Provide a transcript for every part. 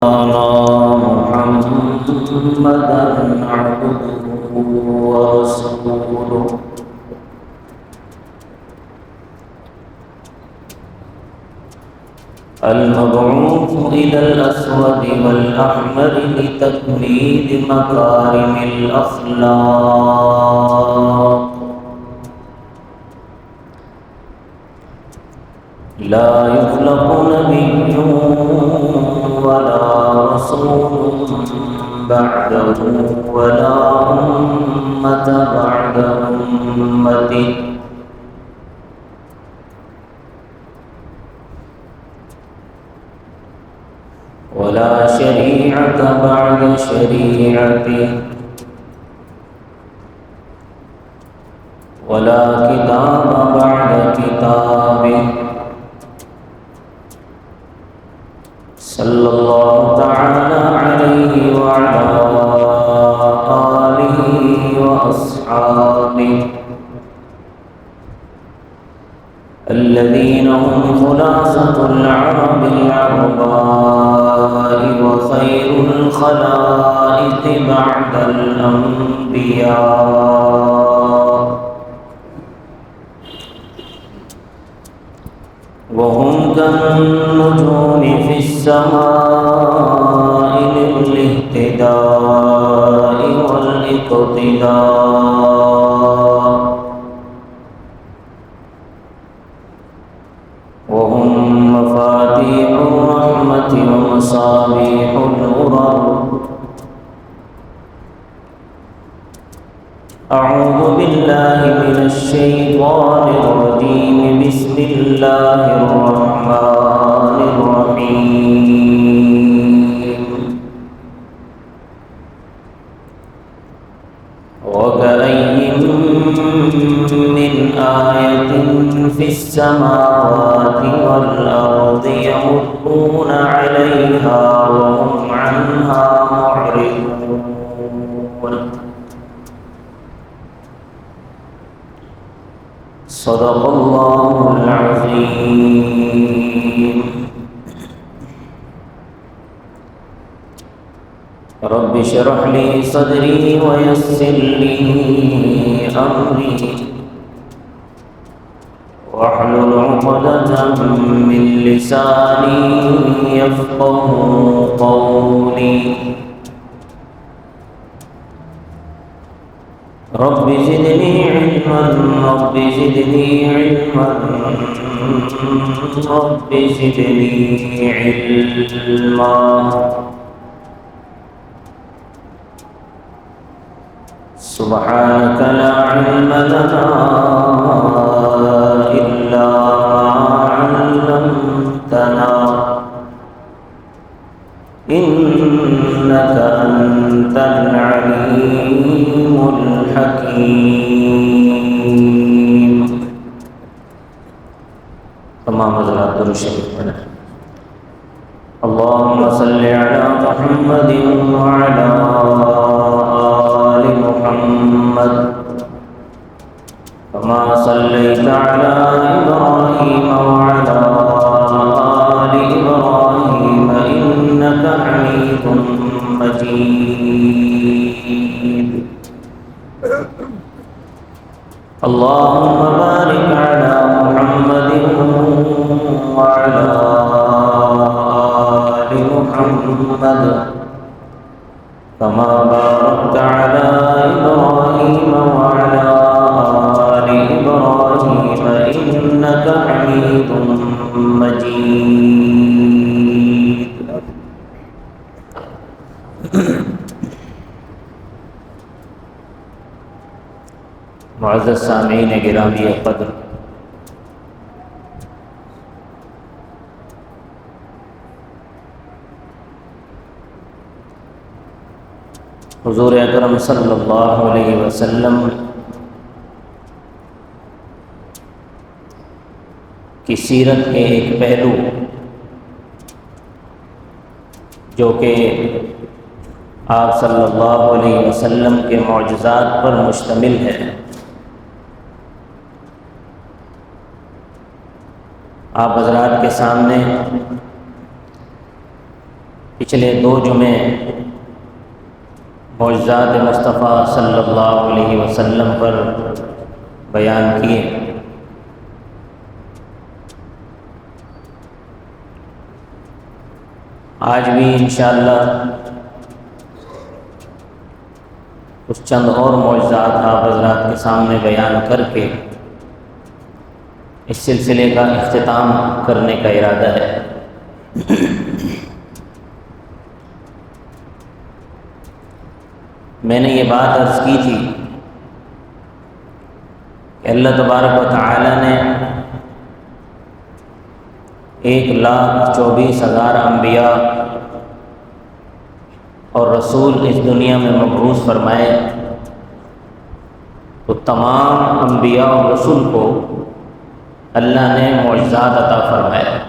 محمدا عبده ورسوله المبعوث إلى الأسود والأحمر لتكميل مكارم الأخلاق لا يخلق نبي ولا رسول بعده ولا أمة بعد أمته ولا شريعة بعد شريعته ولا كتاب بعد كتابه صلى الله تعالى عليه وعلى آله وأصحابه الذين هم خلاصة العرب العرباء وخير الخلائق بعد الأنبياء وهم كالنجوم في السماء للاهتداء والاقتداء وهم مفاتيح الرحمة ومصابيح الغرر أعوذ بالله من الشيطان الرجيم بسم الله الرحمن الرحيم وكأي من آية في السماوات والأرض يمرون عليها وهم عنها معرضون صدق الله العظيم رب اشرح لي صدري ويسر لي أمري واحلل عقدة من لساني يفقه قولي رب زدني علما رب زدني علما رب زدني علما سبحانك لا علم لنا إلا ما علمتنا إنك أنت العليم الحكيم تمام حضرات درود شریف پڑھیں اللهم صل على محمد وعلى آل محمد كما صليت على إبراهيم وعلى آل إبراهيم إنك حميد مجيد اللهم بارك على محمد وعلى آل محمد كما باركت على إبراهيم وعلى آل إبراهيم إنك حميد مجيد معزز سامعین گرامی قدر، حضور اکرم صلی اللہ علیہ وسلم کی سیرت کے ایک پہلو جو کہ آپ صلی اللہ علیہ وسلم کے معجزات پر مشتمل ہے، آپ حضرات کے سامنے پچھلے 2 جمعے معجزات مصطفیٰ صلی اللہ علیہ وسلم پر بیان کیے۔ آج بھی انشاءاللہ کچھ چند اور معجزات آپ حضرات کے سامنے بیان کر کے اس سلسلے کا اختتام کرنے کا ارادہ ہے۔ میں نے یہ بات عرض کی تھی کہ اللہ تبارک و تعالی نے 1,24,000 انبیاء اور رسول اس دنیا میں مبعوث فرمائے، تو تمام انبیاء اور رسول کو اللہ نے معجزات عطا فرمائے۔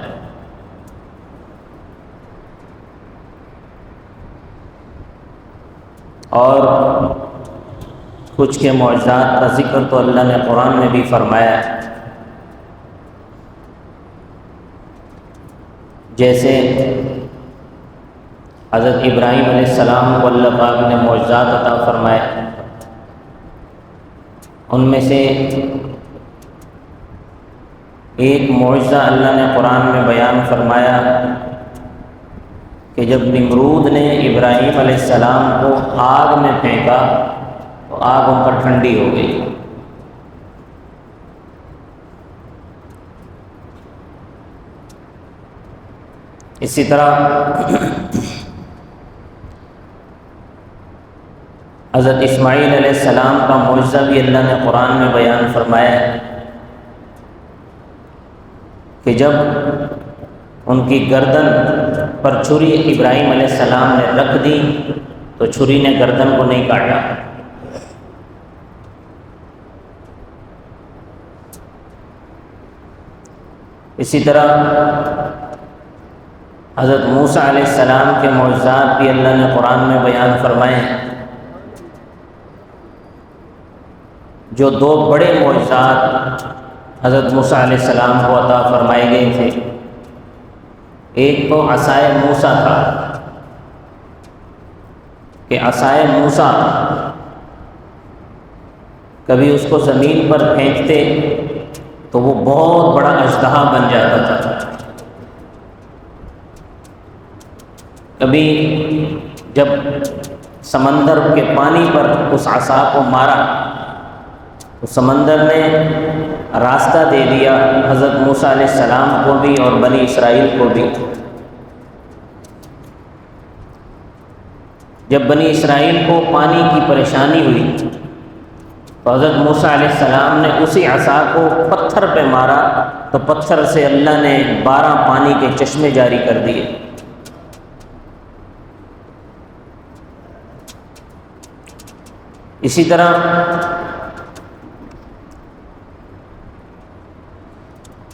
اور کچھ کے معجزات کا ذکر تو اللہ نے قرآن میں بھی فرمایا ہے، جیسے حضرت ابراہیم علیہ السلام کو اللہ پاک نے معجزات عطا فرمائے۔ ان میں سے ایک معجزہ اللہ نے قرآن میں بیان فرمایا کہ جب نمرود نے ابراہیم علیہ السلام کو آگ میں پھینکا تو آگ ان پر ٹھنڈی ہو گئی۔ اسی طرح حضرت اسماعیل علیہ السلام کا معجزہ بھی اللہ نے قرآن میں بیان فرمایا ہے کہ جب ان کی گردن پر چھری ابراہیم علیہ السلام نے رکھ دی تو چھری نے گردن کو نہیں کاٹا۔ اسی طرح حضرت موسیٰ علیہ السلام کے معجزات بھی اللہ نے قرآن میں بیان فرمائے ہیں، جو 2 بڑے معجزات حضرت موسیٰ علیہ السلام کو عطا فرمائے گئے تھے۔ ایک تو عصائے موسیٰ تھا کہ عصائے موسیٰ کبھی اس کو زمین پر پھینکتے تو وہ بہت بڑا اژدہا بن جاتا تھا، کبھی جب سمندر کے پانی پر اس عصا کو مارا تو سمندر نے راستہ دے دیا حضرت موسیٰ علیہ السلام کو بھی اور بنی اسرائیل کو بھی۔ جب بنی اسرائیل کو پانی کی پریشانی ہوئی تو حضرت موسیٰ علیہ السلام نے اسی عصا کو پتھر پہ مارا تو پتھر سے اللہ نے 12 پانی کے چشمے جاری کر دیے۔ اسی طرح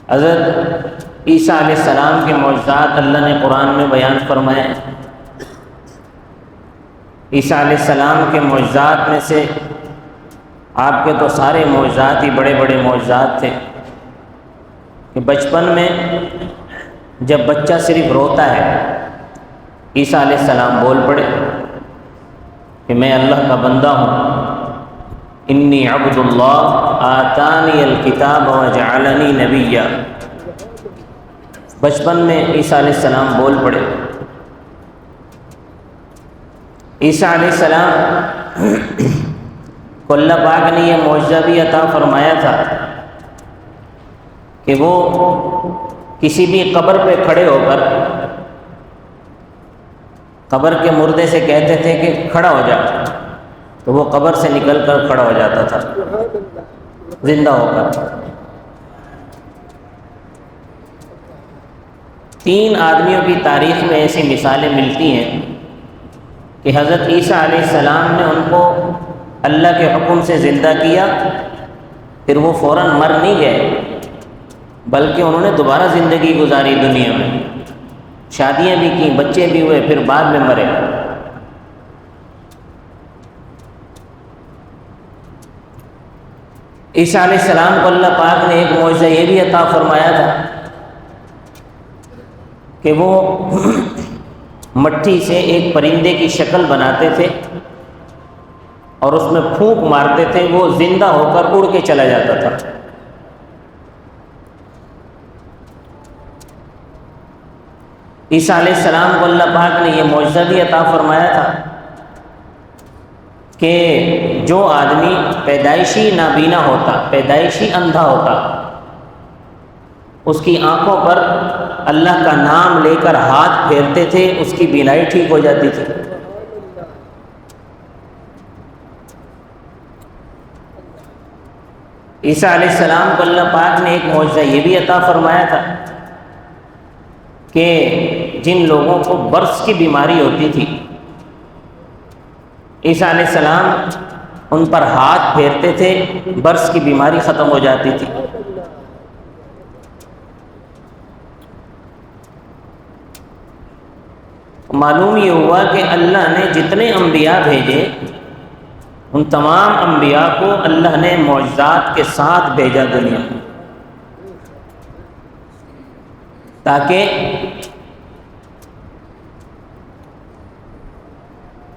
حضرت عیسیٰ علیہ السلام کے معجزات اللہ نے قرآن میں بیان فرمائے۔ عیسیٰ علیہ السلام کے معجزات میں سے آپ کے تو سارے معجزات ہی بڑے بڑے معجزات تھے کہ بچپن میں جب بچہ صرف روتا ہے عیسیٰ علیہ السلام بول پڑے کہ میں اللہ کا بندہ ہوں، انی عبد اللہ آتانی الکتاب وجعلنی نبیا۔ بچپن میں عیسیٰ علیہ السلام بول پڑے۔ عیسیٰ علیہ السلام کو اللہ پاک نے یہ معجزہ بھی عطا فرمایا تھا کہ وہ کسی بھی قبر پہ کھڑے ہو کر قبر کے مردے سے کہتے تھے کہ کھڑا ہو جا، تو وہ قبر سے نکل کر کھڑا ہو جاتا تھا زندہ ہو کر۔ 3 آدمیوں کی تاریخ میں ایسی مثالیں ملتی ہیں کہ حضرت عیسیٰ علیہ السلام نے ان کو اللہ کے حکم سے زندہ کیا، پھر وہ فوراً مر نہیں گئے بلکہ انہوں نے دوبارہ زندگی گزاری دنیا میں، شادیاں بھی کی، بچے بھی ہوئے، پھر بعد میں مرے۔ عیسیٰ علیہ السلام کو اللہ پاک نے ایک معجزہ یہ بھی عطا فرمایا تھا کہ وہ مٹی سے ایک پرندے کی شکل بناتے تھے اور اس میں پھونک مارتے تھے، وہ زندہ ہو کر اڑ کے چلا جاتا تھا۔ عیسیٰ علیہ السلام کو اللہ پاک نے یہ معجزہ بھی عطا فرمایا تھا کہ جو آدمی پیدائشی نابینا ہوتا، پیدائشی اندھا ہوتا، اس کی آنکھوں پر اللہ کا نام لے کر ہاتھ پھیرتے تھے، اس کی بینائی ٹھیک ہو جاتی تھی۔ عیسیٰ علیہ السلام کو اللہ پاک نے ایک معجزہ یہ بھی عطا فرمایا تھا کہ جن لوگوں کو برس کی بیماری ہوتی تھی، عیسیٰ علیہ السلام ان پر ہاتھ پھیرتے تھے، برس کی بیماری ختم ہو جاتی تھی۔ معلوم یہ ہوا کہ اللہ نے جتنے انبیاء بھیجے ان تمام انبیاء کو اللہ نے معجزات کے ساتھ بھیجا دنیا میں، تاکہ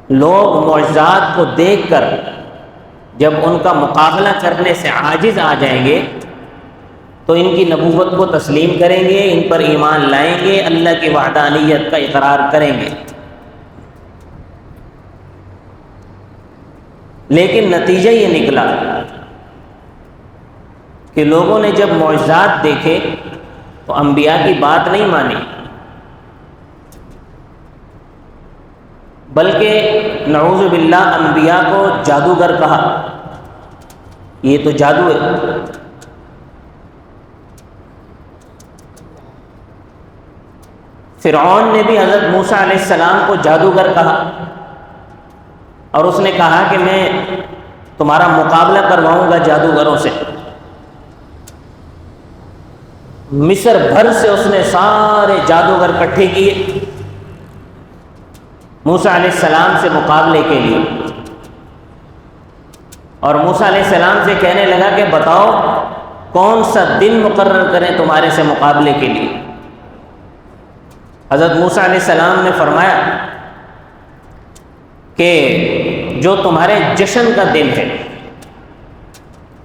لوگ معجزات کو دیکھ کر جب ان کا مقابلہ کرنے سے عاجز آ جائیں گے تو ان کی نبوت کو تسلیم کریں گے، ان پر ایمان لائیں گے، اللہ کی وحدانیت کا اقرار کریں گے۔ لیکن نتیجہ یہ نکلا کہ لوگوں نے جب معجزات دیکھے تو انبیاء کی بات نہیں مانی، بلکہ نعوذ باللہ انبیاء کو جادوگر کہا، یہ تو جادو ہے۔ فرعون نے بھی حضرت موسیٰ علیہ السلام کو جادوگر کہا اور اس نے کہا کہ میں تمہارا مقابلہ کرواؤں گا جادوگروں سے۔ مصر بھر سے اس نے سارے جادوگر اکٹھے کیے موسیٰ علیہ السلام سے مقابلے کے لیے، اور موسیٰ علیہ السلام سے کہنے لگا کہ بتاؤ کون سا دن مقرر کریں تمہارے سے مقابلے کے لیے۔ حضرت موسیٰ علیہ السلام نے فرمایا کہ جو تمہارے جشن کا دن ہے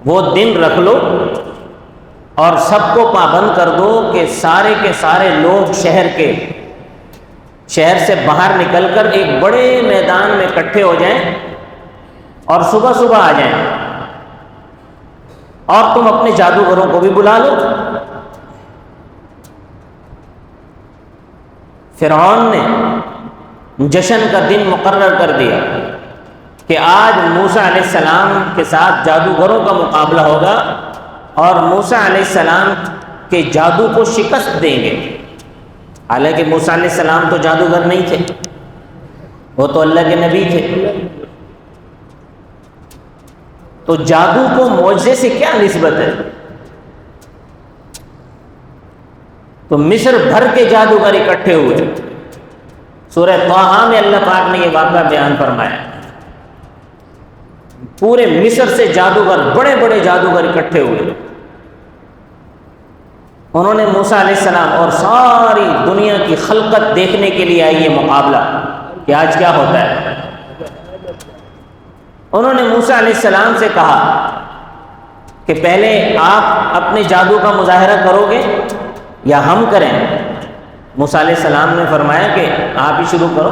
وہ دن رکھ لو اور سب کو پابند کر دو کہ سارے کے سارے لوگ شہر سے باہر نکل کر ایک بڑے میدان میں اکٹھے ہو جائیں اور صبح صبح آ جائیں، اور تم اپنے جادوگروں کو بھی بلا لو۔ فرعون نے جشن کا دن مقرر کر دیا کہ آج موسیٰ علیہ السلام کے ساتھ جادوگروں کا مقابلہ ہوگا اور موسیٰ علیہ السلام کے جادو کو شکست دیں گے۔ حالانکہ موسیٰ علیہ السلام تو جادوگر نہیں تھے، وہ تو اللہ کے نبی تھے، تو جادو کو معجزے سے کیا نسبت ہے؟ تو مصر بھر کے جادوگر اکٹھے ہوئے۔ سورہ طٰہٰ میں اللہ پاک نے یہ واقعہ بیان فرمایا، پورے مصر سے جادوگر، بڑے بڑے جادوگر اکٹھے ہوئے۔ انہوں نے موسیٰ علیہ السلام اور ساری دنیا کی خلقت دیکھنے کے لیے آئی یہ مقابلہ کہ آج کیا ہوتا ہے۔ انہوں نے موسیٰ علیہ السلام سے کہا کہ پہلے آپ اپنے جادو کا مظاہرہ کرو گے یا ہم کریں؟ موسیٰ علیہ السلام نے فرمایا کہ آپ ہی شروع کرو۔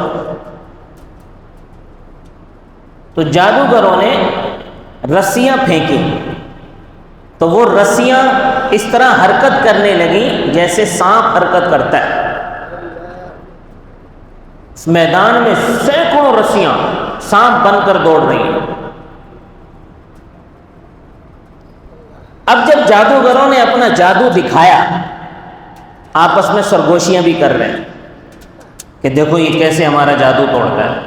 تو جادوگروں نے رسیاں پھینکی تو وہ رسیاں اس طرح حرکت کرنے لگیں جیسے سانپ حرکت کرتا ہے۔ اس میدان میں سینکڑوں رسیاں سانپ بن کر دوڑ رہی ہیں۔ اب جب جادوگروں نے اپنا جادو دکھایا، آپس میں سرگوشیاں بھی کر رہے ہیں کہ دیکھو یہ کیسے ہمارا جادو توڑتا ہے۔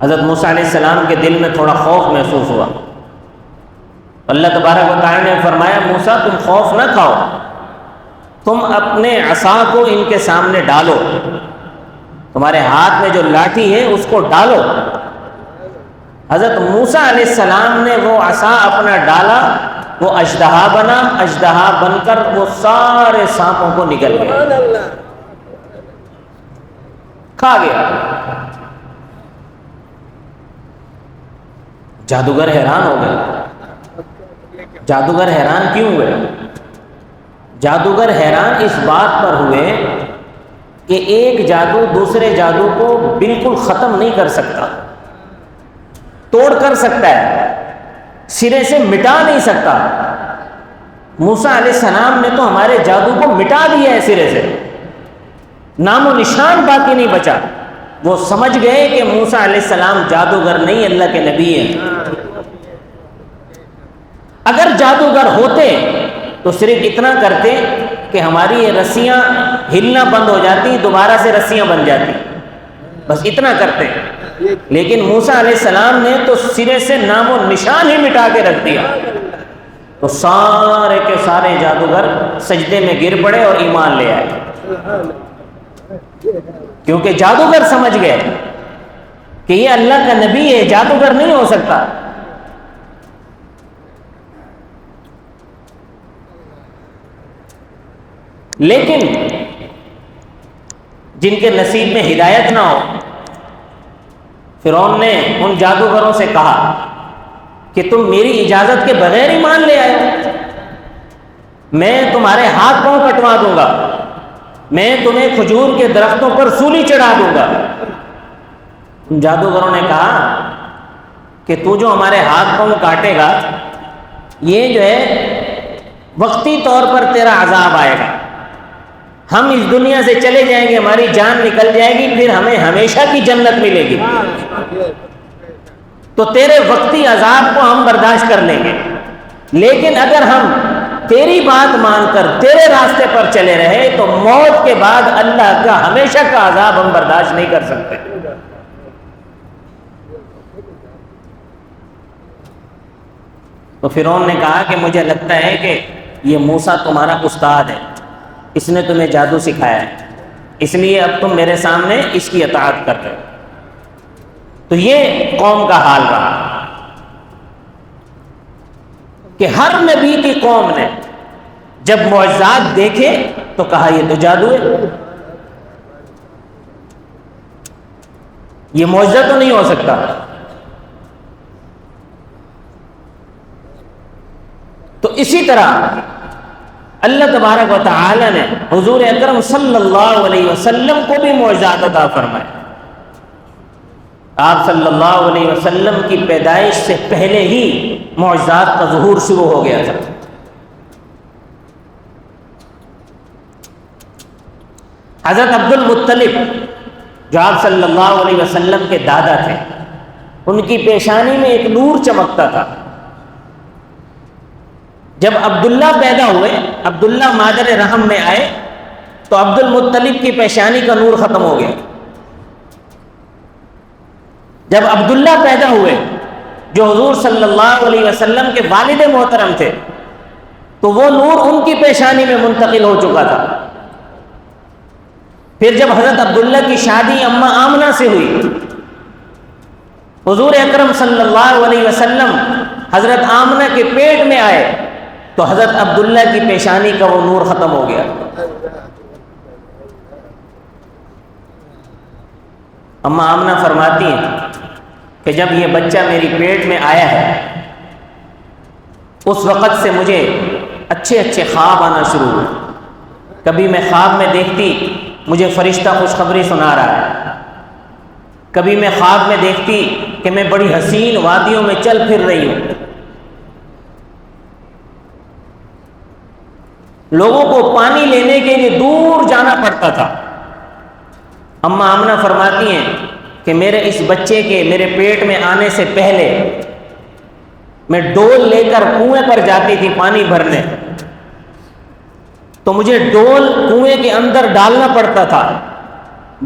حضرت موسیٰ علیہ السلام کے دل میں تھوڑا خوف محسوس ہوا۔ اللہ تبارک و تعالیٰ نے فرمایا موسیٰ تم خوف نہ کھاؤ، تم اپنے عصا کو ان کے سامنے ڈالو، تمہارے ہاتھ میں جو لاٹھی ہے اس کو ڈالو۔ حضرت موسیٰ علیہ السلام نے وہ عصا اپنا ڈالا، وہ اژدہا بنا، اژدہا بن کر وہ سارے سانپوں کو نگل گیا۔ کھا گیا۔ جادوگر حیران ہو گئے۔ جادوگر حیران کیوں ہوئے؟ جادوگر حیران اس بات پر ہوئے کہ ایک جادو دوسرے جادو کو بالکل ختم نہیں کر سکتا، توڑ کر سکتا ہے، سرے سے مٹا نہیں سکتا۔ موسیٰ علیہ السلام نے تو ہمارے جادو کو مٹا دیا ہے سرے سے، نام و نشان باقی نہیں بچا۔ وہ سمجھ گئے کہ موسیٰ علیہ السلام جادوگر نہیں، اللہ کے نبی ہیں۔ اگر جادوگر ہوتے تو صرف اتنا کرتے کہ ہماری یہ رسیاں ہلنا بند ہو جاتی، دوبارہ سے رسیاں بن جاتی، بس اتنا کرتے۔ لیکن موسیٰ علیہ السلام نے تو سرے سے نام و نشان ہی مٹا کے رکھ دیا۔ تو سارے کے سارے جادوگر سجدے میں گر پڑے اور ایمان لے آئے، کیونکہ جادوگر سمجھ گئے کہ یہ اللہ کا نبی ہے، جادوگر نہیں ہو سکتا۔ لیکن جن کے نصیب میں ہدایت نہ ہو، فرعون نے ان جادوگروں سے کہا کہ تم میری اجازت کے بغیر ایمان لے آئے ہو، میں تمہارے ہاتھ پاؤں کٹوا دوں گا، میں تمہیں کھجور کے درختوں پر سولی چڑھا دوں گا۔ ان جادوگروں نے کہا کہ تو جو ہمارے ہاتھ پاؤں کاٹے گا، یہ جو ہے وقتی طور پر تیرا عذاب آئے گا، ہم اس دنیا سے چلے جائیں گے، ہماری جان نکل جائے گی، پھر ہمیں ہمیشہ کی جنت ملے گی، تو تیرے وقتی عذاب کو ہم برداشت کر لیں گے، لیکن اگر ہم تیری بات مان کر تیرے راستے پر چلے رہے تو موت کے بعد اللہ کا ہمیشہ کا عذاب ہم برداشت نہیں کر سکتے۔ تو فرعون نے کہا کہ مجھے لگتا ہے کہ یہ موسیٰ تمہارا استاد ہے، اس نے تمہیں جادو سکھایا ہے، اس لیے اب تم میرے سامنے اس کی اطاعت کر رہے ہو۔ تو یہ قوم کا حال رہا کہ ہر نبی کی قوم نے جب معجزات دیکھے تو کہا یہ تو جادو ہے، یہ معجزہ تو نہیں ہو سکتا۔ تو اسی طرح اللہ تبارک و تعالی نے حضور اکرم صلی اللہ علیہ وسلم کو بھی معجزات عطا فرمائے۔ آپ صلی اللہ علیہ وسلم کی پیدائش سے پہلے ہی معجزات کا ظہور شروع ہو گیا تھا۔ حضرت عبد المطلب جو آپ صلی اللہ علیہ وسلم کے دادا تھے، ان کی پیشانی میں ایک نور چمکتا تھا۔ جب عبداللہ پیدا ہوئے، عبداللہ مادر رحم میں آئے تو عبد المطلب کی پیشانی کا نور ختم ہو گیا۔ جب عبداللہ پیدا ہوئے جو حضور صلی اللہ علیہ وسلم کے والد محترم تھے تو وہ نور ان کی پیشانی میں منتقل ہو چکا تھا۔ پھر جب حضرت عبداللہ کی شادی اماں آمنہ سے ہوئی، حضور اکرم صلی اللہ علیہ وسلم حضرت آمنہ کے پیٹ میں آئے تو حضرت عبداللہ کی پیشانی کا وہ نور ختم ہو گیا۔ اماں آمنہ فرماتی ہیں کہ جب یہ بچہ میری پیٹ میں آیا ہے اس وقت سے مجھے اچھے اچھے خواب آنا شروع ہوئے۔ کبھی میں خواب میں دیکھتی مجھے فرشتہ خوشخبری سنا رہا ہے، کبھی میں خواب میں دیکھتی کہ میں بڑی حسین وادیوں میں چل پھر رہی ہوں، لوگوں کو پانی لینے کے لیے دور جانا پڑتا تھا۔ اماں آمنہ فرماتی ہیں کہ میرے اس بچے کے میرے پیٹ میں آنے سے پہلے میں ڈول لے کر کنویں پر جاتی تھی پانی بھرنے، تو مجھے ڈول کنویں کے اندر ڈالنا پڑتا تھا،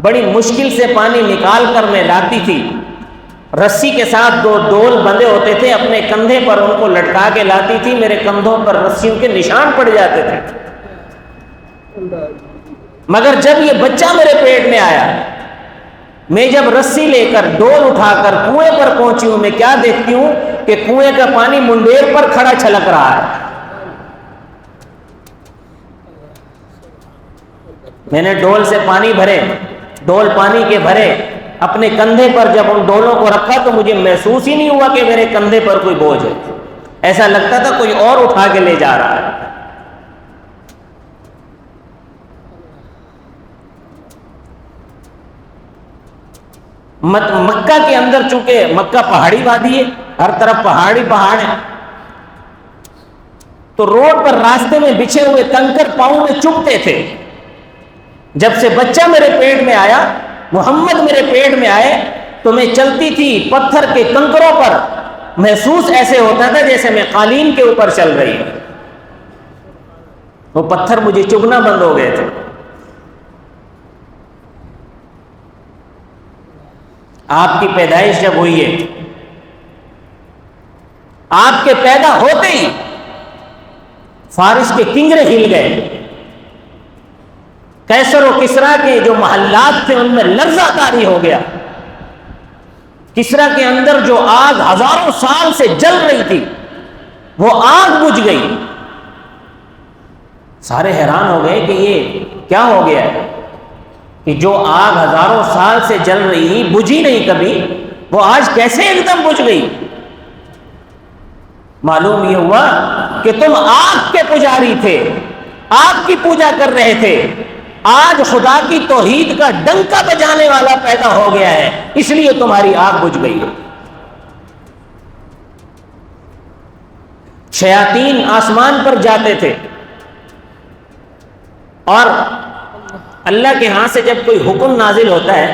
بڑی مشکل سے پانی نکال کر میں لاتی تھی، رسی کے ساتھ 2 ڈول بندھے ہوتے تھے، اپنے کندھے پر ان کو لٹکا کے لاتی تھی، میرے کندھوں پر رسیوں کے نشان پڑ جاتے تھے۔ مگر جب یہ بچہ میرے پیٹ میں آیا، میں جب رسی لے کر ڈول اٹھا کر کنویں پر پہنچی ہوں، میں کیا دیکھتی ہوں کہ کنویں کا پانی منڈیر پر کھڑا چھلک رہا ہے۔ میں نے ڈول سے پانی بھرے، ڈول پانی کے بھرے اپنے کندھے پر جب ان ڈولوں کو رکھا تو مجھے محسوس ہی نہیں ہوا کہ میرے کندھے پر کوئی بوجھ ہے، ایسا لگتا تھا کوئی اور اٹھا کے لے جا رہا ہے۔ مکہ کے اندر چونکہ مکہ پہاڑی وادی ہے، ہر طرف پہاڑی پہاڑ ہے، تو روڈ پر راستے میں بچھے ہوئے کنکر پاؤں میں چبھتے تھے۔ جب سے بچہ میرے پیٹ میں آیا، محمد میرے پیٹ میں آئے، تو میں چلتی تھی پتھر کے کنکروں پر، محسوس ایسے ہوتا تھا جیسے میں قالین کے اوپر چل رہی ہوں، وہ پتھر مجھے چبھنا بند ہو گئے تھے۔ آپ کی پیدائش جب ہوئی ہے، آپ کے پیدا ہوتے ہی فارس کے کنگرے ہل گئے، قیصر و کسریٰ کے جو محلات تھے ان میں لرزہ طاری ہو گیا۔ کسریٰ کے اندر جو آگ ہزاروں سال سے جل رہی تھی وہ آگ بجھ گئی۔ سارے حیران ہو گئے کہ یہ کیا ہو گیا ہے کہ جو آگ ہزاروں سال سے جل رہی بجھی نہیں کبھی، وہ آج کیسے ایک دم بجھ گئی؟ معلوم یہ ہوا کہ تم آگ کے پجاری تھے، آگ کی پوجا کر رہے تھے، آج خدا کی توحید کا ڈنکا بجانے والا پیدا ہو گیا ہے، اس لیے تمہاری آگ بجھ گئی ہے۔ شیاطین آسمان پر جاتے تھے اور اللہ کے ہاں سے جب کوئی حکم نازل ہوتا ہے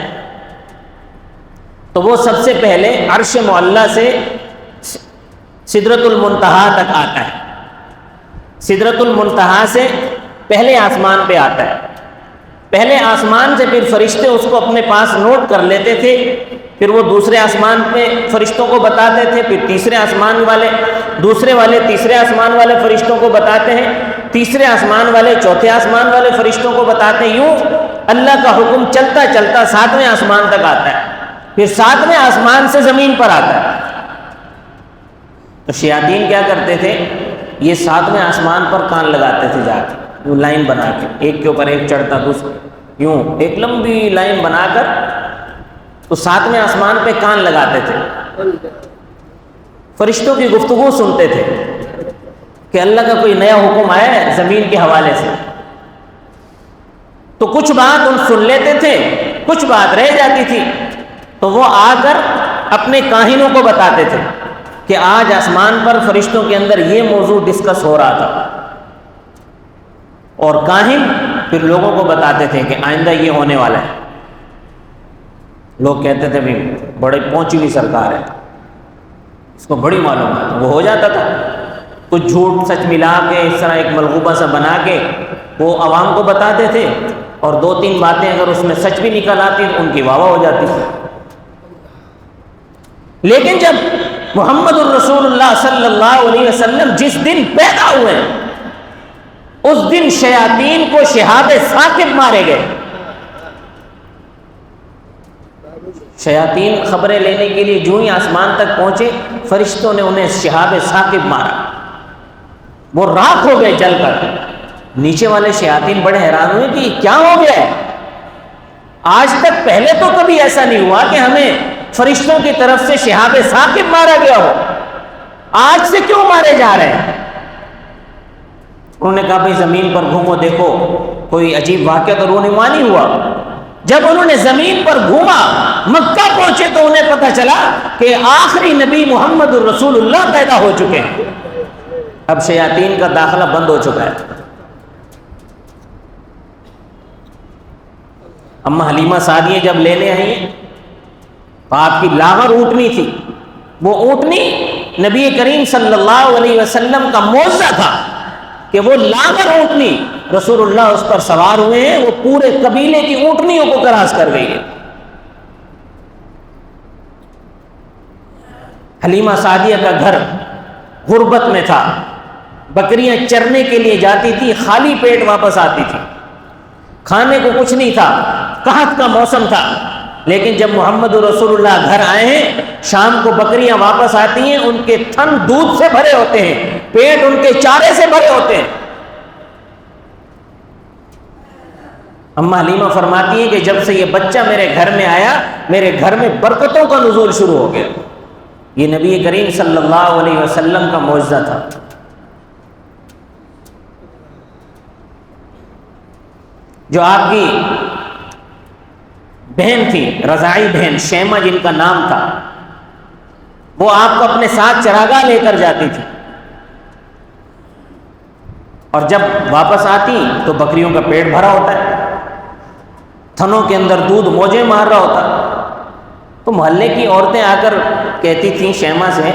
تو وہ سب سے پہلے عرش معلیٰ سے سدرۃ المنتہا تک آتا ہے۔ سدرۃ المنتہا سے پہلے آسمان پہ آتا ہے، پہلے آسمان سے پھر فرشتے اس کو اپنے پاس نوٹ کر لیتے تھے، پھر وہ دوسرے آسمان پہ فرشتوں کو بتاتے تھے، پھر تیسرے آسمان والے، دوسرے والے تیسرے آسمان والے فرشتوں کو بتاتے ہیں، تیسرے آسمان والے چوتھے آسمان والے فرشتوں کو بتاتے ہیں، یوں اللہ کا حکم چلتا چلتا ساتویں آسمان تک آتا ہے، پھر ساتویں آسمان سے زمین پر آتا ہے۔ تو شیاطین کیا کرتے تھے، یہ ساتویں آسمان پر کان لگاتے تھے، جا کے یوں لائن بنا کے، ایک کے اوپر ایک چڑھتا، دوسرا یوں ایک لمبی لائن بنا کر تو ساتویں آسمان پہ کان لگاتے تھے، فرشتوں کی گفتگو سنتے تھے کہ اللہ کا کوئی نیا حکم آیا ہے زمین کے حوالے سے۔ تو کچھ بات ان سن لیتے تھے، کچھ بات رہ جاتی تھی، تو وہ آ کر اپنے کاہنوں کو بتاتے تھے کہ آج آسمان پر فرشتوں کے اندر یہ موضوع ڈسکس ہو رہا تھا، اور کاہن پھر لوگوں کو بتاتے تھے کہ آئندہ یہ ہونے والا ہے۔ لوگ کہتے تھے بھی بڑے پہنچی ہوئی سرکار ہے، اس کو بڑی معلومات ہے، وہ ہو جاتا تھا، کچھ جھوٹ سچ ملا کے اس طرح ایک ملغوبہ سا بنا کے وہ عوام کو بتاتے تھے، اور دو تین باتیں اگر اس میں سچ بھی نکل آتی تو ان کی واہ واہ ہو جاتی تھی۔ لیکن جب محمد الرسول اللہ صلی اللہ علیہ وسلم جس دن پیدا ہوئے اس دن شیاطین کو شہاب ثاقب مارے گئے۔ شیاطین خبریں لینے کے لیے جو ہی آسمان تک پہنچے، فرشتوں نے انہیں شہاب ثاقب مارا، وہ راکھ ہو گئے جل کر۔ نیچے والے شیاطین بڑے حیران ہوئے کہ یہ کیا ہو گیا ہے، آج تک پہلے تو کبھی ایسا نہیں ہوا کہ ہمیں فرشتوں کی طرف سے شہاب ثاقب مارا گیا ہو، آج سے کیوں مارے جا رہے ہیں؟ انہوں نے کہا بھائی زمین پر گھومو، دیکھو کوئی عجیب واقعہ تو رونما نہیں ہوا۔ جب انہوں نے زمین پر گھوما، مکہ پہنچے تو انہیں پتہ چلا کہ آخری نبی محمد الرسول اللہ پیدا ہو چکے ہیں، اب شیاطین کا داخلہ بند ہو چکا ہے۔ اما حلیمہ سعدیہ جب لینے آئی تو آپ کی لاغر اونٹنی تھی، وہ اونٹنی نبی کریم صلی اللہ علیہ وسلم کا معجزہ تھا کہ وہ لاغر اونٹنی رسول اللہ اس پر سوار ہوئے ہیں، وہ پورے قبیلے کی اونٹنیوں کو کراس کر گئی ہے۔ حلیمہ سعدیہ کا گھر غربت میں تھا، بکریاں چرنے کے لیے جاتی تھی، خالی پیٹ واپس آتی تھی، کھانے کو کچھ نہیں تھا، قحط کا موسم تھا۔ لیکن جب محمد رسول اللہ گھر آئے ہیں، شام کو بکریاں واپس آتی ہیں، ان کے تھن دودھ سے بھرے ہوتے ہیں، پیٹ ان کے چارے سے بھرے ہوتے ہیں۔ اما حلیمہ فرماتی ہیں کہ جب سے یہ بچہ میرے گھر میں آیا میرے گھر میں برکتوں کا نزول شروع ہو گیا۔ یہ نبی کریم صلی اللہ علیہ وسلم کا معجزہ تھا۔ جو آپ کی بہن تھی، رضاعی بہن شیمہ جن کا نام تھا، وہ آپ کو اپنے ساتھ چراگاہ لے کر جاتی تھی، اور جب واپس آتی تو بکریوں کا پیٹ بھرا ہوتا ہے، تھنوں کے اندر دودھ موجیں مار رہا ہوتا۔ تو محلے کی عورتیں آ کر کہتی تھیں شیمہ سے،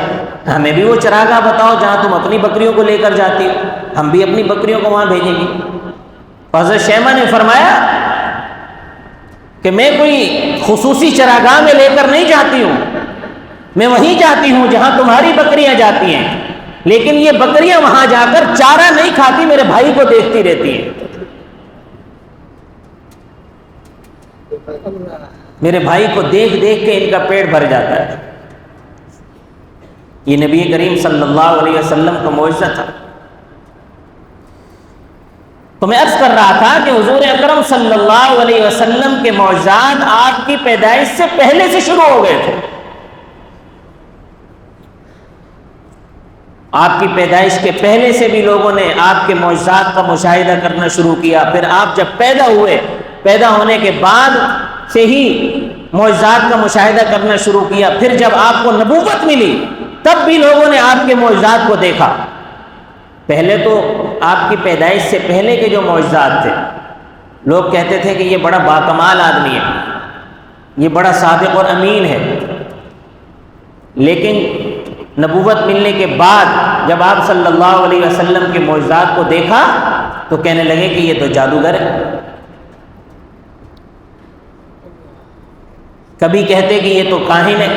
ہمیں بھی وہ چراگاہ بتاؤ جہاں تم اپنی بکریوں کو لے کر جاتی ہو، ہم بھی اپنی بکریوں کو وہاں بھیجیں گی۔ حضرت شیمہ نے فرمایا کہ میں کوئی خصوصی چراگاہ میں لے کر نہیں جاتی ہوں، میں وہیں جاتی ہوں جہاں تمہاری بکریاں جاتی ہیں، لیکن یہ بکریاں وہاں جا کر چارہ نہیں کھاتی، میرے بھائی کو دیکھتی رہتی ہیں، میرے بھائی کو دیکھ دیکھ کے ان کا پیٹ بھر جاتا ہے۔ یہ نبی کریم صلی اللہ علیہ وسلم کا معجزہ تھا۔ تو میں عرض کر رہا تھا کہ حضور اکرم صلی اللہ علیہ وسلم کے معجزات آپ کی پیدائش سے پہلے سے شروع ہو گئے تھے۔ آپ کی پیدائش کے پہلے سے بھی لوگوں نے آپ کے معجزات کا مشاہدہ کرنا شروع کیا، پھر آپ جب پیدا ہوئے، پیدا ہونے کے بعد سے ہی معجزات کا مشاہدہ کرنا شروع کیا، پھر جب آپ کو نبوت ملی تب بھی لوگوں نے آپ کے معجزات کو دیکھا۔ پہلے تو آپ کی پیدائش سے پہلے کے جو معجزات تھے، لوگ کہتے تھے کہ یہ بڑا باکمال آدمی ہے، یہ بڑا صادق اور امین ہے، لیکن نبوت ملنے کے بعد جب آپ صلی اللہ علیہ وسلم کے معجزات کو دیکھا تو کہنے لگے کہ یہ تو جادوگر ہے۔ کبھی کہتے کہ یہ تو کاہن ہے،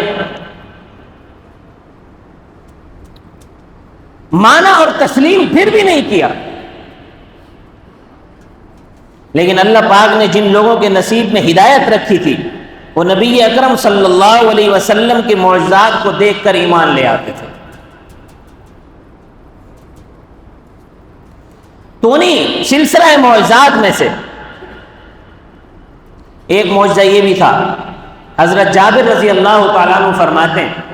مانا اور تسلیم پھر بھی نہیں کیا۔ لیکن اللہ پاک نے جن لوگوں کے نصیب میں ہدایت رکھی تھی وہ نبی اکرم صلی اللہ علیہ وسلم کے معجزات کو دیکھ کر ایمان لے آتے تھے۔ تو انہیں سلسلہ معجزات میں سے ایک معجزہ یہ بھی تھا، حضرت جابر رضی اللہ تعالیٰ عنہ فرماتے ہیں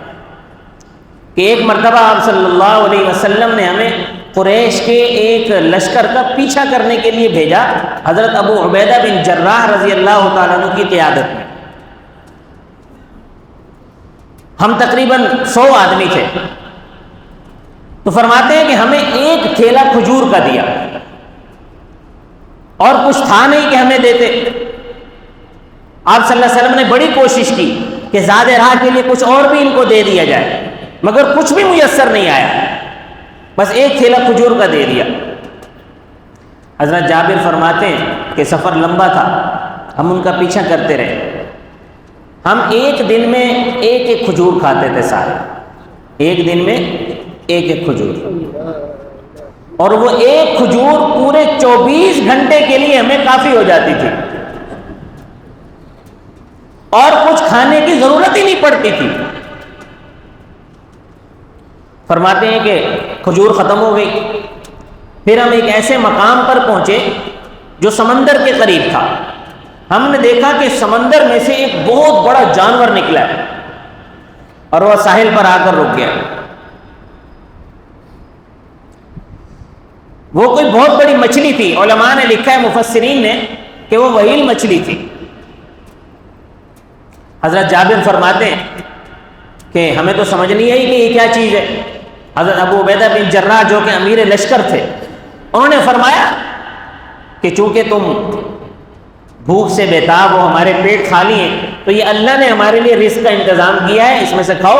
کہ ایک مرتبہ آپ صلی اللہ علیہ وسلم نے ہمیں قریش کے ایک لشکر کا پیچھا کرنے کے لیے بھیجا، حضرت ابو عبیدہ بن جراح رضی اللہ تعالیٰ عنہ کی قیادت میں۔ ہم تقریباً 100 آدمی تھے، تو فرماتے ہیں کہ ہمیں ایک تھیلا کھجور کا دیا، اور کچھ تھا نہیں کہ ہمیں دیتے۔ آپ صلی اللہ علیہ وسلم نے بڑی کوشش کی کہ زیادہ راہ کے لیے کچھ اور بھی ان کو دے دیا جائے، مگر کچھ بھی میسر نہیں آیا، بس ایک تھیلا کھجور کا دے دیا۔ حضرت جابر فرماتے ہیں کہ سفر لمبا تھا، ہم ان کا پیچھا کرتے رہے، ہم ایک دن میں ایک ایک کھجور کھاتے تھے سارے، ایک دن میں ایک ایک کھجور، اور وہ ایک کھجور پورے 24 گھنٹے کے لیے ہمیں کافی ہو جاتی تھی، اور کچھ کھانے کی ضرورت ہی نہیں پڑتی تھی۔ فرماتے ہیں کہ کھجور ختم ہو گئی، پھر ہم ایک ایسے مقام پر پہنچے جو سمندر کے قریب تھا۔ ہم نے دیکھا کہ سمندر میں سے ایک بہت بڑا جانور نکلا ہے، اور وہ ساحل پر آ کر رک گیا۔ وہ کوئی بہت بڑی مچھلی تھی، علماء نے لکھا ہے مفسرین نے کہ وہ وحیل مچھلی تھی۔ حضرت جابر فرماتے ہیں کہ ہمیں تو سمجھ نہیں آئی کہ یہ کیا چیز ہے۔ حضرت ابو عبیدہ بن جراح جو کہ امیر لشکر تھے، انہوں نے فرمایا کہ چونکہ تم بھوک سے بیتاب ہو، ہمارے پیٹ خالی ہیں، تو یہ اللہ نے ہمارے لیے رزق کا انتظام کیا ہے، اس میں سے کھاؤ۔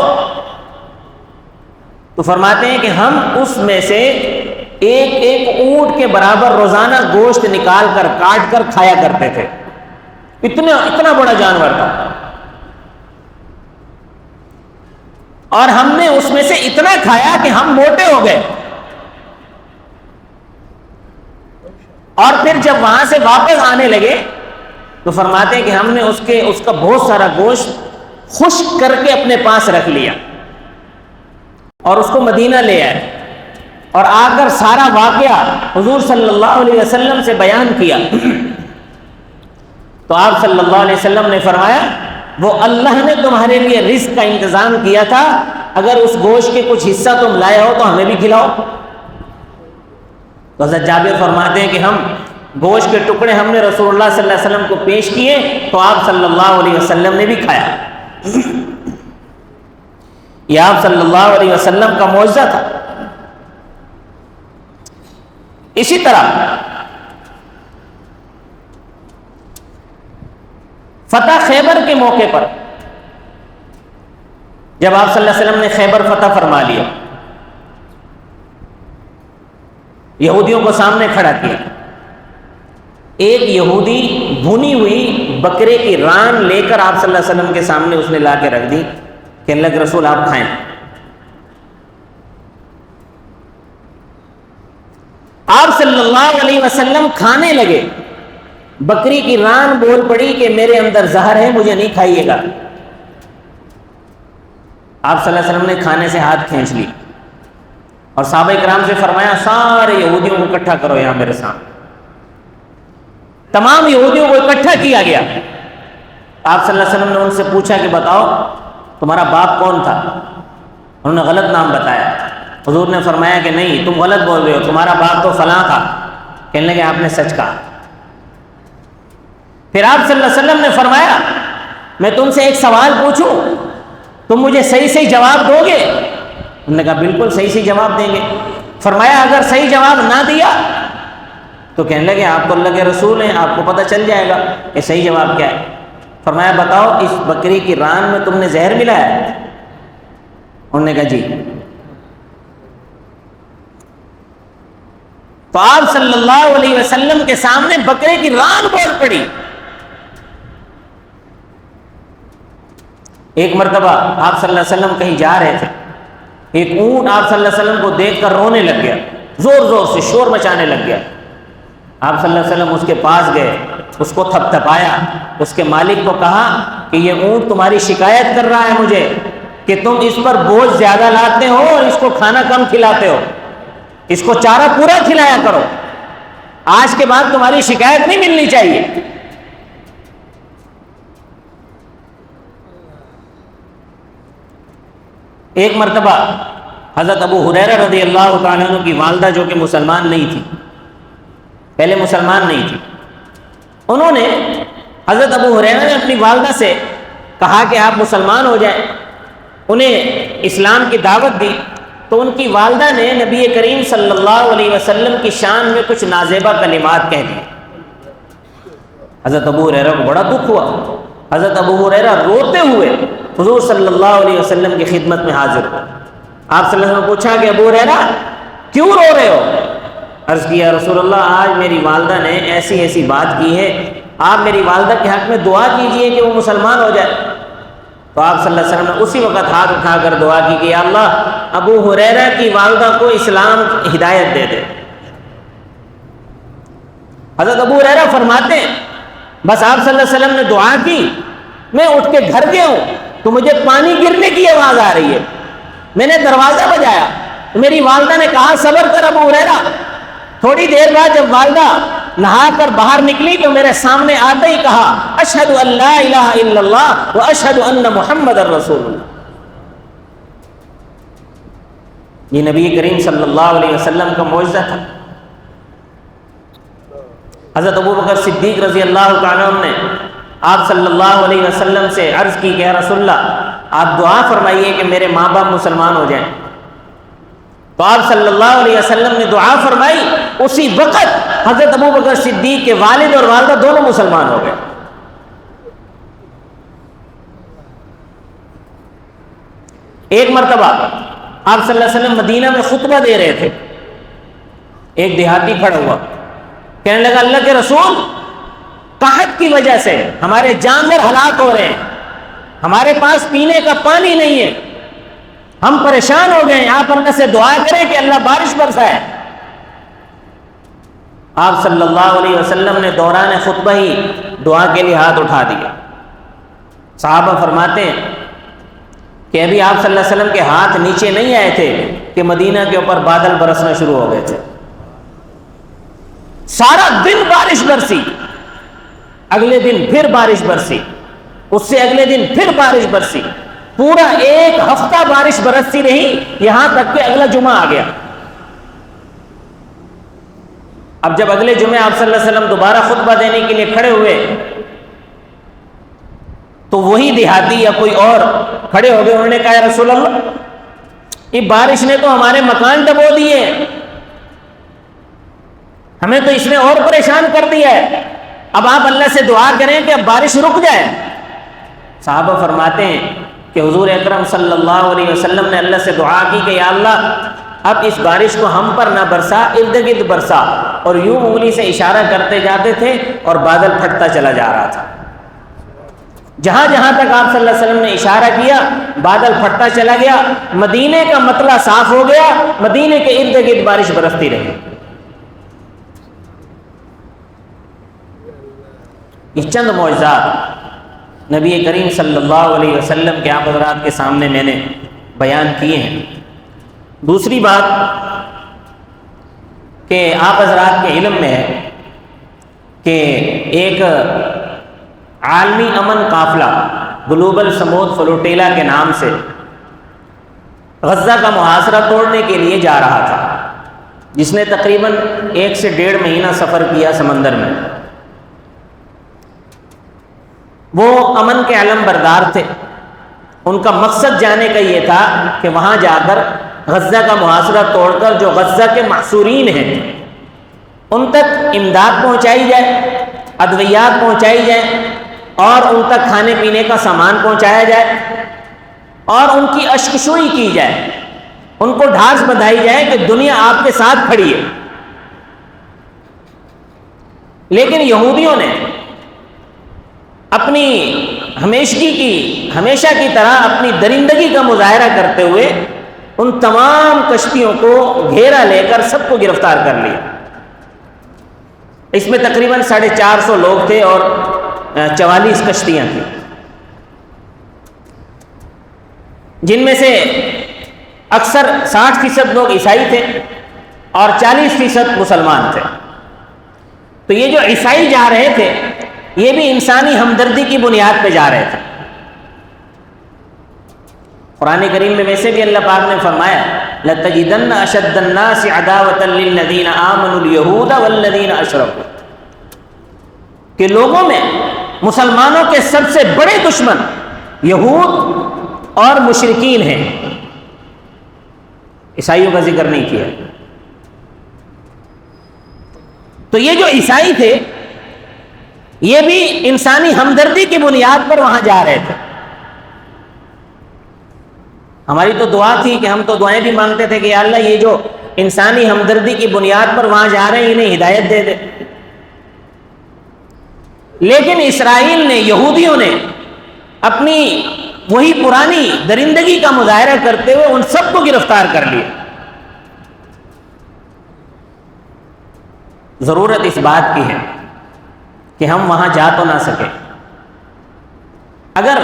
تو فرماتے ہیں کہ ہم اس میں سے ایک ایک اونٹ کے برابر روزانہ گوشت نکال کر کاٹ کر کھایا کرتے تھے، اتنا بڑا جانور تھا، اور ہم نے اس میں سے اتنا کھایا کہ ہم موٹے ہو گئے۔ اور پھر جب وہاں سے واپس آنے لگے تو فرماتے ہیں کہ ہم نے اس کا بہت سارا گوشت خشک کر کے اپنے پاس رکھ لیا، اور اس کو مدینہ لے آئے، اور آ کر سارا واقعہ حضور صلی اللہ علیہ وسلم سے بیان کیا۔ تو آپ صلی اللہ علیہ وسلم نے فرمایا وہ اللہ نے تمہارے لیے رزق کا انتظام کیا تھا، اگر اس گوشت کے کچھ حصہ تم لائے ہو تو ہمیں بھی کھلاؤ۔ تو حضرت جابر فرماتے ہیں کہ ہم گوشت کے ٹکڑے ہم نے رسول اللہ صلی اللہ علیہ وسلم کو پیش کیے تو آپ صلی اللہ علیہ وسلم نے بھی کھایا۔ یہ آپ صلی اللہ علیہ وسلم کا معجزہ تھا۔ اسی طرح فتح خیبر کے موقع پر جب آپ صلی اللہ علیہ وسلم نے خیبر فتح فرما لیا، یہودیوں کو سامنے کھڑا کیا، ایک یہودی بھنی ہوئی بکرے کی ران لے کر آپ صلی اللہ علیہ وسلم کے سامنے اس نے لا کے رکھ دی کہ اللہ کے رسول آپ کھائیں۔ آپ صلی اللہ علیہ وسلم کھانے لگے، بکری کی ران بول پڑی کہ میرے اندر زہر ہے، مجھے نہیں کھائیے گا۔ آپ صلی اللہ علیہ وسلم نے کھانے سے ہاتھ کھینچ لی اور صحابہ کرام سے فرمایا سارے یہودیوں کو اکٹھا کرو یہاں میرے سامنے۔ تمام یہودیوں کو اکٹھا کیا گیا۔ آپ صلی اللہ علیہ وسلم نے ان سے پوچھا کہ بتاؤ تمہارا باپ کون تھا؟ انہوں نے غلط نام بتایا۔ حضور نے فرمایا کہ نہیں تم غلط بول رہے ہو، تمہارا باپ تو فلاں تھا۔ کہنے لگے آپ نے سچ کہا۔ پھر آپ صلی اللہ علیہ وسلم نے فرمایا میں تم سے ایک سوال پوچھوں، تم مجھے صحیح صحیح جواب دو گے؟ انہوں نے کہا بالکل صحیح صحیح جواب دیں گے۔ فرمایا اگر صحیح جواب نہ دیا تو کہنے لگے آپ تو اللہ کے رسول ہیں، آپ کو پتہ چل جائے گا کہ صحیح جواب کیا ہے۔ فرمایا بتاؤ اس بکری کی ران میں تم نے زہر ملایا ہے؟ انہوں نے کہا جی۔ تو آپ صلی اللہ علیہ وسلم کے سامنے بکرے کی ران بول پڑی۔ ایک مرتبہ آپ صلی اللہ علیہ وسلم کہیں جا رہے تھے، ایک اونٹ آپ صلی اللہ علیہ وسلم کو دیکھ کر رونے لگ گیا، زور زور سے شور مچانے لگ گیا۔ آپ صلی اللہ علیہ وسلم اس کے پاس گئے، اس کو تھپ تھپایا، اس کے مالک کو کہا کہ یہ اونٹ تمہاری شکایت کر رہا ہے مجھے کہ تم اس پر بوجھ زیادہ لاتے ہو اور اس کو کھانا کم کھلاتے ہو، اس کو چارہ پورا کھلایا کرو، آج کے بعد تمہاری شکایت نہیں ملنی چاہیے۔ ایک مرتبہ حضرت ابو ہریرہ رضی اللہ تعالیٰ عنہ کی والدہ جو کہ مسلمان نہیں تھی، پہلے مسلمان نہیں تھی، انہوں نے حضرت ابو ہریرہ نے اپنی والدہ سے کہا کہ آپ مسلمان ہو جائیں، انہیں اسلام کی دعوت دی۔ تو ان کی والدہ نے نبی کریم صلی اللہ علیہ وسلم کی شان میں کچھ نازیبہ کلمات کہہ دیے۔ حضرت ابو ہریرہ کو بڑا دکھ ہوا۔ حضرت ابو ہریرہ روتے ہوئے حضور صلی اللہ علیہ وسلم کی خدمت میں حاضر ہوا۔ آپ صلی اللہ علیہ وسلم نے پوچھا کہ ابو ہریرہ کیوں رو رہے ہو؟ عرض کیا رسول اللہ آج میری والدہ نے ایسی ایسی بات کی ہے، آپ میری والدہ کے حق میں دعا کیجئے کہ وہ مسلمان ہو جائے۔ تو آپ صلی اللہ علیہ وسلم نے اسی وقت ہاتھ اٹھا کر دعا کی کہ یا اللہ ابو ہریرہ کی والدہ کو اسلام کی ہدایت دے دے۔ حضرت ابو ہریرہ فرماتے ہیں بس آپ صلی اللہ علیہ وسلم نے دعا کی، میں اٹھ کے گھر گیا ہوں تو مجھے پانی گرنے کی آواز آ رہی ہے، میں نے دروازہ بجایا تو میری والدہ نے کہا صبر کر ابو ہریرہ۔ تھوڑی دیر بعد جب والدہ نہا کر باہر نکلی تو میرے سامنے آتے ہی کہا اشہد ان لا الہ الا اللہ و اشہد ان محمد رسول اللہ۔ یہ نبی کریم صلی اللہ علیہ وسلم کا معجزہ تھا۔ حضرت ابو بکر صدیق رضی اللہ تعالیٰ عنہ نے آپ صلی اللہ علیہ وسلم سے عرض کی کہ یا رسول اللہ آپ دعا فرمائیے کہ میرے ماں باپ مسلمان ہو جائیں۔ تو آپ صلی اللہ علیہ وسلم نے دعا فرمائی، اسی وقت حضرت ابو بکر صدیق کے والد اور والدہ دونوں مسلمان ہو گئے۔ ایک مرتبہ آپ صلی اللہ علیہ وسلم مدینہ میں خطبہ دے رہے تھے، ایک دیہاتی کھڑا ہوا، کہنے لگا اللہ کے رسول قحط کی وجہ سے ہمارے جانور ہلاک ہو رہے ہیں، ہمارے پاس پینے کا پانی نہیں ہے، ہم پریشان ہو گئے ہیں، آپ اللہ سے دعا کریں کہ اللہ بارش برسائے۔ آپ صلی اللہ علیہ وسلم نے دوران خطبہ ہی دعا کے لیے ہاتھ اٹھا دیا۔ صحابہ فرماتے ہیں کہ ابھی آپ صلی اللہ علیہ وسلم کے ہاتھ نیچے نہیں آئے تھے کہ مدینہ کے اوپر بادل برسنا شروع ہو گئے تھے، سارا دن بارش برسی، اگلے دن پھر بارش برسی، اس سے اگلے دن پھر بارش برسی، پورا ایک ہفتہ بارش برستی رہی، یہاں تک کہ اگلا جمعہ آ گیا۔ اب جب اگلے جمعے آپ صلی اللہ علیہ وسلم دوبارہ خطبہ دینے کے لیے کھڑے ہوئے تو وہی دیہاتی یا کوئی اور کھڑے ہو گئے، انہوں نے کہا یا رسول اللہ، یہ بارش نے تو ہمارے مکان ڈبو دیے، ہمیں تو اس نے اور پریشان کر دیا ہے، اب آپ اللہ سے دعا کریں کہ اب بارش رک جائے۔ صحابہ فرماتے ہیں کہ حضور اکرم صلی اللہ علیہ وسلم نے اللہ سے دعا کی کہ یا اللہ اب اس بارش کو ہم پر نہ برسا، ارد گرد برسا، اور یوں انگلی سے اشارہ کرتے جاتے تھے اور بادل پھٹتا چلا جا رہا تھا۔ جہاں جہاں تک آپ صلی اللہ علیہ وسلم نے اشارہ کیا بادل پھٹتا چلا گیا، مدینے کا مطلع صاف ہو گیا، مدینے کے ارد گرد بارش برستی رہی۔ یہ چند معجزات نبی کریم صلی اللہ علیہ وسلم کے آپ حضرات کے سامنے میں نے بیان کیے ہیں۔ دوسری بات کہ آپ حضرات کے علم میں ہے کہ ایک عالمی امن قافلہ گلوبل سمود فلوٹیلا کے نام سے غزہ کا محاصرہ توڑنے کے لیے جا رہا تھا، جس نے تقریباً 1 سے 1.5 مہینہ سفر کیا سمندر میں۔ وہ امن کے علم بردار تھے، ان کا مقصد جانے کا یہ تھا کہ وہاں جا کر غزہ کا محاصرہ توڑ کر جو غزہ کے محصورین ہیں ان تک امداد پہنچائی جائے، ادویات پہنچائی جائیں، اور ان تک کھانے پینے کا سامان پہنچایا جائے، اور ان کی اشکشوئی کی جائے، ان کو ڈھارس بندھائی جائے کہ دنیا آپ کے ساتھ کھڑی ہے۔ لیکن یہودیوں نے اپنی ہمیشہ کی طرح اپنی درندگی کا مظاہرہ کرتے ہوئے ان تمام کشتیوں کو گھیرا لے کر سب کو گرفتار کر لیا۔ اس میں تقریباً 450 لوگ تھے اور 44 کشتیاں تھیں، جن میں سے اکثر 60% لوگ عیسائی تھے اور 40% مسلمان تھے۔ تو یہ جو عیسائی جا رہے تھے یہ بھی انسانی ہمدردی کی بنیاد پہ جا رہے تھے۔ قرآن کریم میں ویسے بھی اللہ پاک نے فرمایا لَتَجِدَنَّ أَشَدَّ النَّاسِ عَدَاوَةً لِلَّذِينَ آمَنُوا الْيَهُودَ وَالَّذِينَ أَشْرَكُوا، کہ لوگوں میں مسلمانوں کے سب سے بڑے دشمن یہود اور مشرکین ہیں۔ عیسائیوں کا ذکر نہیں کیا۔ تو یہ جو عیسائی تھے یہ بھی انسانی ہمدردی کی بنیاد پر وہاں جا رہے تھے۔ ہماری تو دعا تھی کہ ہم تو دعائیں بھی مانگتے تھے کہ یا اللہ یہ جو انسانی ہمدردی کی بنیاد پر وہاں جا رہے ہیں انہیں ہدایت دے دے۔ لیکن اسرائیل نے، یہودیوں نے اپنی وہی پرانی درندگی کا مظاہرہ کرتے ہوئے ان سب کو گرفتار کر لیا۔ ضرورت اس بات کی ہے کہ ہم وہاں جا تو نہ سکے۔ اگر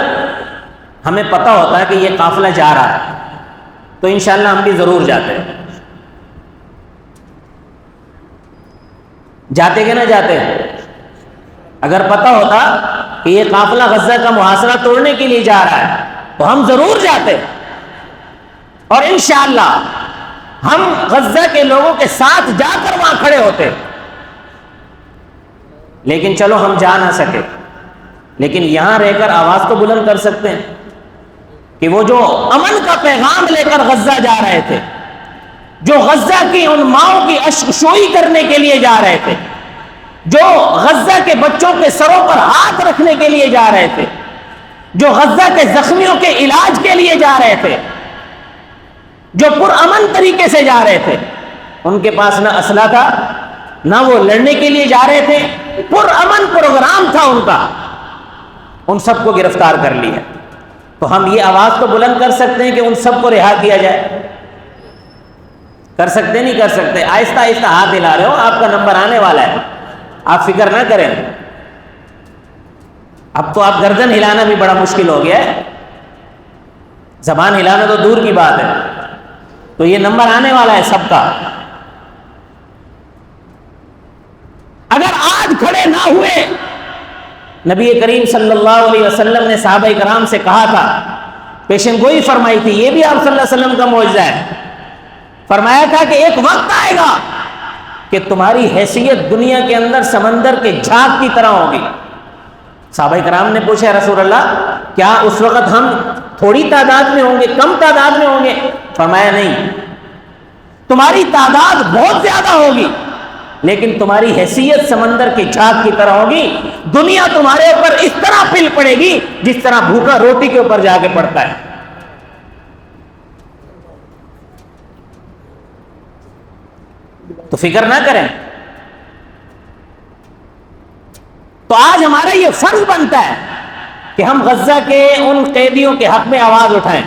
ہمیں پتہ ہوتا ہے کہ یہ قافلہ جا رہا ہے تو انشاءاللہ ہم بھی ضرور جاتے۔ جاتے کہ نہ جاتے؟ اگر پتہ ہوتا کہ یہ قافلہ غزہ کا محاصرہ توڑنے کے لیے جا رہا ہے تو ہم ضرور جاتے، اور انشاءاللہ ہم غزہ کے لوگوں کے ساتھ جا کر وہاں کھڑے ہوتے۔ لیکن چلو ہم جا نہ سکے، لیکن یہاں رہ کر آواز تو بلند کر سکتے ہیں کہ وہ جو امن کا پیغام لے کر غزہ جا رہے تھے، جو غزہ کی ان ماؤں کی اشکشوئی کرنے کے لیے جا رہے تھے، جو غزہ کے بچوں کے سروں پر ہاتھ رکھنے کے لیے جا رہے تھے، جو غزہ کے زخمیوں کے علاج کے لیے جا رہے تھے، جو پرامن طریقے سے جا رہے تھے، ان کے پاس نہ اسلحہ تھا نہ وہ لڑنے کے لیے جا رہے تھے، پرامن پروگرام تھا ان کا، ان سب کو گرفتار کر لیا۔ تو ہم یہ آواز تو بلند کر سکتے ہیں کہ ان سب کو رہا کیا جائے؟ کر سکتے نہیں کر سکتے؟ آہستہ آہستہ ہاتھ ہلا رہے ہو، آپ کا نمبر آنے والا ہے، آپ فکر نہ کریں۔ اب تو آپ گردن ہلانا بھی بڑا مشکل ہو گیا ہے، زبان ہلانا تو دور کی بات ہے۔ تو یہ نمبر آنے والا ہے سب کا۔ اگر آج کھڑے نہ ہوئے نبی کریم صلی اللہ علیہ وسلم نے صحابہ کرام سے کہا تھا، پیشن گوئی فرمائی تھی، یہ بھی آپ صلی اللہ علیہ وسلم کا معجزہ ہے. فرمایا تھا کہ ایک وقت آئے گا کہ تمہاری حیثیت دنیا کے اندر سمندر کے جھاگ کی طرح ہوگی. صحابہ کرام نے پوچھا رسول اللہ کیا اس وقت ہم تھوڑی تعداد میں ہوں گے، کم تعداد میں ہوں گے؟ فرمایا نہیں، تمہاری تعداد بہت زیادہ ہوگی لیکن تمہاری حیثیت سمندر کے جھاگ کی طرح ہوگی. دنیا تمہارے اوپر اس طرح پھیل پڑے گی جس طرح بھوکا روٹی کے اوپر جا کے پڑتا ہے. تو فکر نہ کریں. تو آج ہمارا یہ فرض بنتا ہے کہ ہم غزہ کے ان قیدیوں کے حق میں آواز اٹھائیں.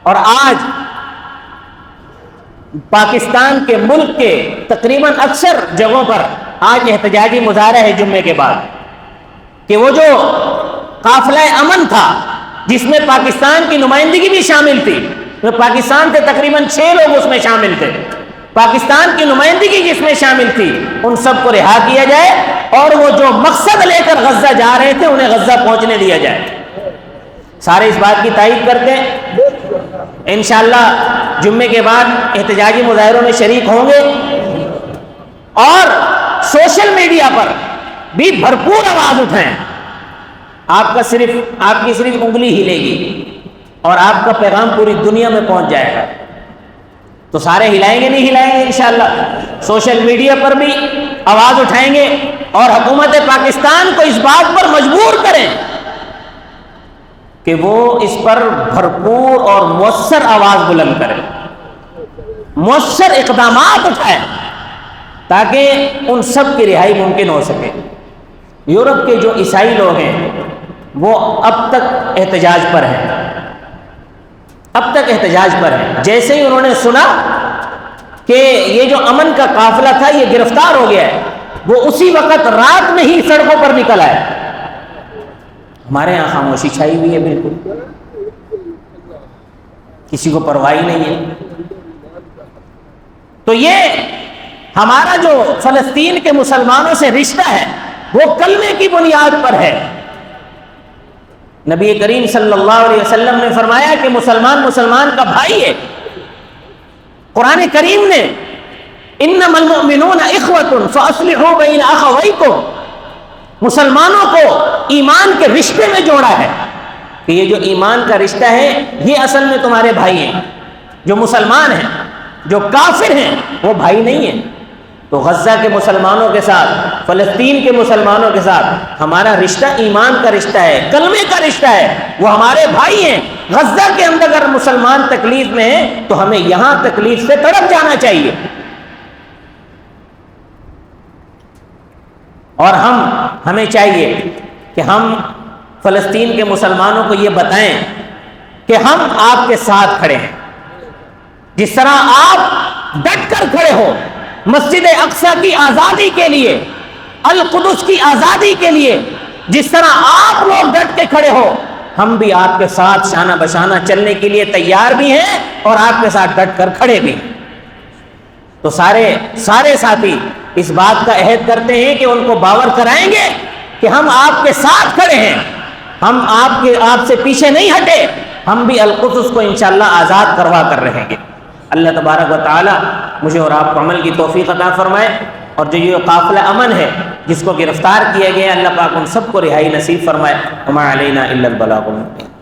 اور آج پاکستان کے ملک کے تقریباً اکثر جگہوں پر آج احتجاجی مظاہرہ ہے جمعے کے بعد کہ وہ جو قافلہ امن تھا جس میں پاکستان کی نمائندگی بھی شامل تھی، پاکستان سے تقریباً 6 لوگ اس میں شامل تھے، پاکستان کی نمائندگی جس میں شامل تھی، ان سب کو رہا کیا جائے اور وہ جو مقصد لے کر غزہ جا رہے تھے انہیں غزہ پہنچنے دیا جائے. سارے اس بات کی تائید کرتے ہیں. انشاءاللہ جمعے کے بعد احتجاجی مظاہروں میں شریک ہوں گے اور سوشل میڈیا پر بھی بھرپور آواز اٹھائیں. آپ کی صرف انگلی ہلے گی اور آپ کا پیغام پوری دنیا میں پہنچ جائے گا. تو سارے ہلائیں گے نہیں ہلائیں گے انشاءاللہ. سوشل میڈیا پر بھی آواز اٹھائیں گے اور حکومت پاکستان کو اس بات پر مجبور کریں کہ وہ اس پر بھرپور اور مؤثر آواز بلند کرے، مؤثر اقدامات اٹھائے تاکہ ان سب کی رہائی ممکن ہو سکے. یورپ کے جو عیسائی لوگ ہیں وہ اب تک احتجاج پر ہیں، جیسے ہی انہوں نے سنا کہ یہ جو امن کا قافلہ تھا یہ گرفتار ہو گیا ہے، وہ اسی وقت رات میں ہی سڑکوں پر نکل آئے. ہمارے یہاں خاموشی چھائی ہوئی ہے، بالکل کسی کو پرواہ نہیں ہے. تو یہ ہمارا جو فلسطین کے مسلمانوں سے رشتہ ہے وہ کلمے کی بنیاد پر ہے. نبی کریم صلی اللہ علیہ وسلم نے فرمایا کہ مسلمان کا بھائی ہے. قرآن کریم نے انما المؤمنون اخوة فاصلحوا بین اخویکم، مسلمانوں کو ایمان کے رشتے میں جوڑا ہے کہ یہ جو ایمان کا رشتہ ہے یہ اصل میں تمہارے بھائی ہیں. جو مسلمان ہیں، جو کافر ہیں، وہ بھائی نہیں ہیں. تو غزہ کے مسلمانوں کے ساتھ، فلسطین کے مسلمانوں کے ساتھ ہمارا رشتہ ایمان کا رشتہ ہے، کلمے کا رشتہ ہے. وہ ہمارے بھائی ہیں. غزہ کے اندر اگر مسلمان تکلیف میں ہیں تو ہمیں یہاں تکلیف سے تڑپ جانا چاہیے. اور ہمیں چاہیے کہ ہم فلسطین کے مسلمانوں کو یہ بتائیں کہ ہم آپ کے ساتھ کھڑے ہیں. جس طرح آپ ڈٹ کر کھڑے ہو مسجد اقصی کی آزادی کے لیے، القدس کی آزادی کے لیے، جس طرح آپ لوگ ڈٹ کے کھڑے ہو، ہم بھی آپ کے ساتھ شانہ بشانہ چلنے کے لیے تیار بھی ہیں اور آپ کے ساتھ ڈٹ کر کھڑے بھی ہیں. تو سارے ساتھی اس بات کا عہد کرتے ہیں کہ ان کو باور کرائیں گے کہ ہم آپ کے ساتھ کھڑے ہیں، ہم آپ سے پیچھے نہیں ہٹے، ہم بھی القدس کو انشاءاللہ آزاد کروا کر رہیں گے. اللہ تبارک و تعالی مجھے اور آپ کو عمل کی توفیق عطا فرمائے. اور جو یہ قافلہ امن ہے جس کو گرفتار کیا گیا، اللہ پاک ان سب کو رہائی نصیب فرمائے. وما علینا الا البلاغ المبین.